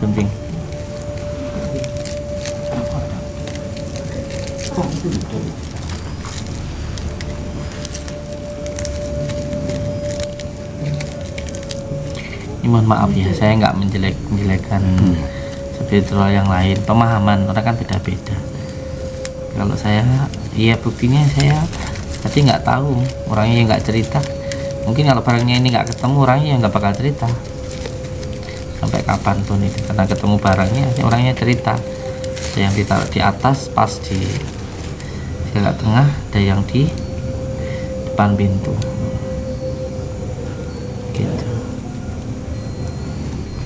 Penting. Ini mohon maaf ya, saya nggak menjelek-menjelekan spiritual yang lain. Pemahaman orang kan beda-beda. Kalau saya, iya buktinya saya tadi nggak tahu, orangnya nggak cerita. Mungkin kalau barangnya ini nggak ketemu, orangnya nggak bakal cerita sampai kapanpun itu, karena ketemu barangnya orangnya cerita. Ada yang ditaruh di atas pas di agak tengah, ada yang di depan pintu gitu.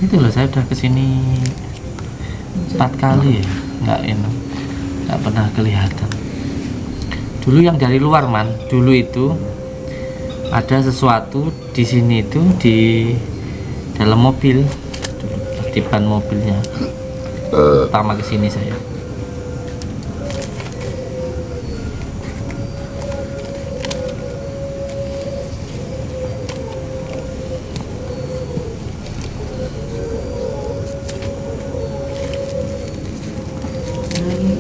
Itu loh, saya udah kesini 4 kali ya, nggak pernah kelihatan. Dulu yang dari luar man, dulu itu ada sesuatu di sini itu di dalam mobil, di ban mobilnya. Pertama kesini saya.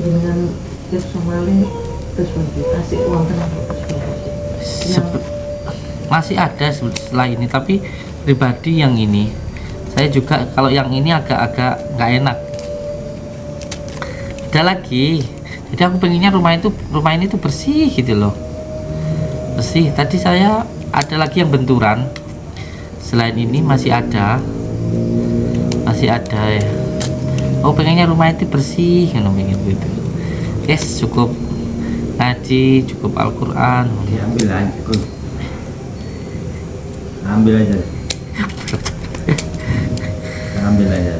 Dengan tips Somali terus kasih uang kenapa? Masih ada setelah ini, tapi pribadi yang ini saya juga, kalau yang ini agak-agak nggak enak. Ada lagi, jadi aku pengennya rumah ini tuh bersih gitu loh, bersih. Tadi saya ada lagi yang benturan, selain ini masih ada ya. Oh pengennya rumah itu bersih kan, pengen gitu. Yes, cukup ngaji, cukup Al-Quran. Diambil aja, ambil aja. Ambil aja.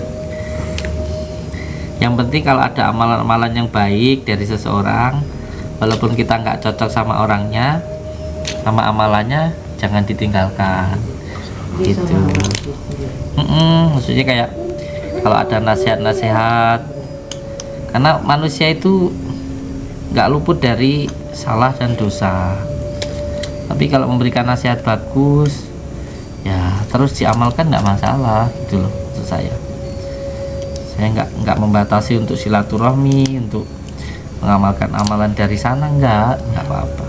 Yang penting kalau ada amalan-amalan yang baik dari seseorang, walaupun kita nggak cocok sama orangnya, sama amalannya, jangan ditinggalkan gitu. Maksudnya kayak kalau ada nasihat-nasihat, karena manusia itu nggak luput dari salah dan dosa. Tapi kalau memberikan nasihat bagus, ya terus diamalkan nggak masalah gitu loh. Maksud saya nggak membatasi untuk silaturahmi, untuk mengamalkan amalan dari sana, nggak apa-apa.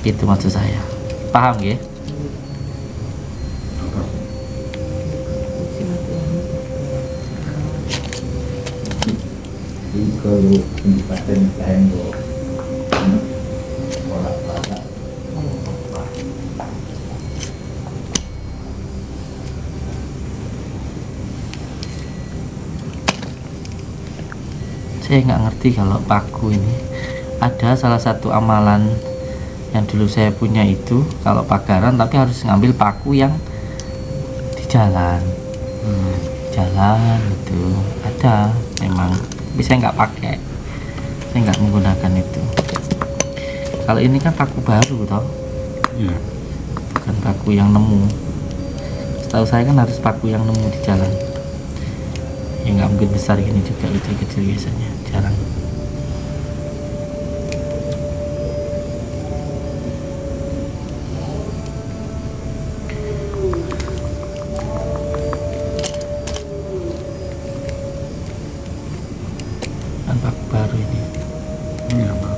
Itu maksud saya. Paham ya? Kalau pendapatan lain saya nggak ngerti kalau paku ini. Ada salah satu amalan yang dulu saya punya itu, kalau pagaran tapi harus ngambil paku yang di jalan. Jalan itu ada memang, tapi saya nggak pakai, saya nggak menggunakan itu. Kalau ini kan paku baru toh, bukan paku yang nemu. Setahu saya kan harus paku yang nemu di jalan. Ya nggak mungkin besar gini juga, kecil-kecil biasanya, jarang. Kan paku baru ini. Iya, Bang.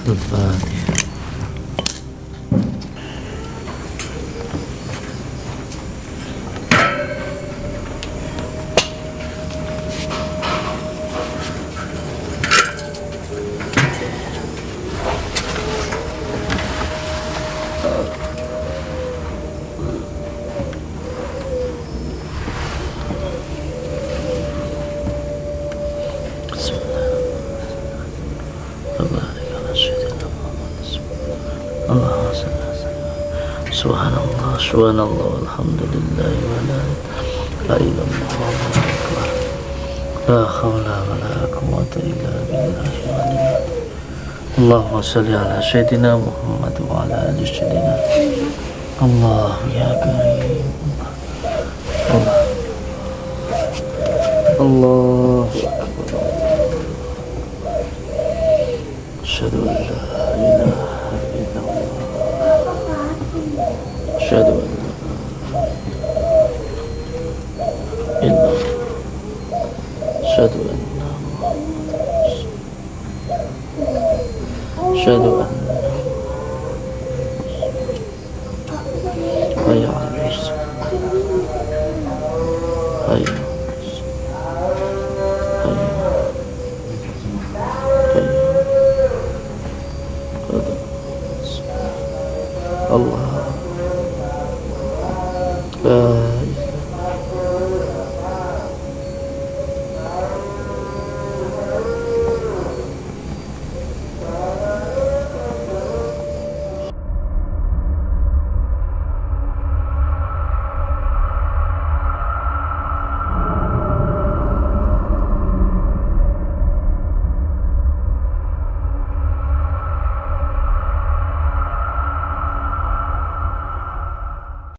Al-Fatihah. Subhanallah, subhanallah, alhamdulillah, wa la ilaha illallah, wallahu akbar. La hawla wa la quwwata illa billah. Allahumma salli ala sayyidina Muhammad wa ala ali sayyidina. Allah ya karim. Allah. Asyhadu an la ilaha illallah. Asyhadu an la ilaha illallah. أشهد أن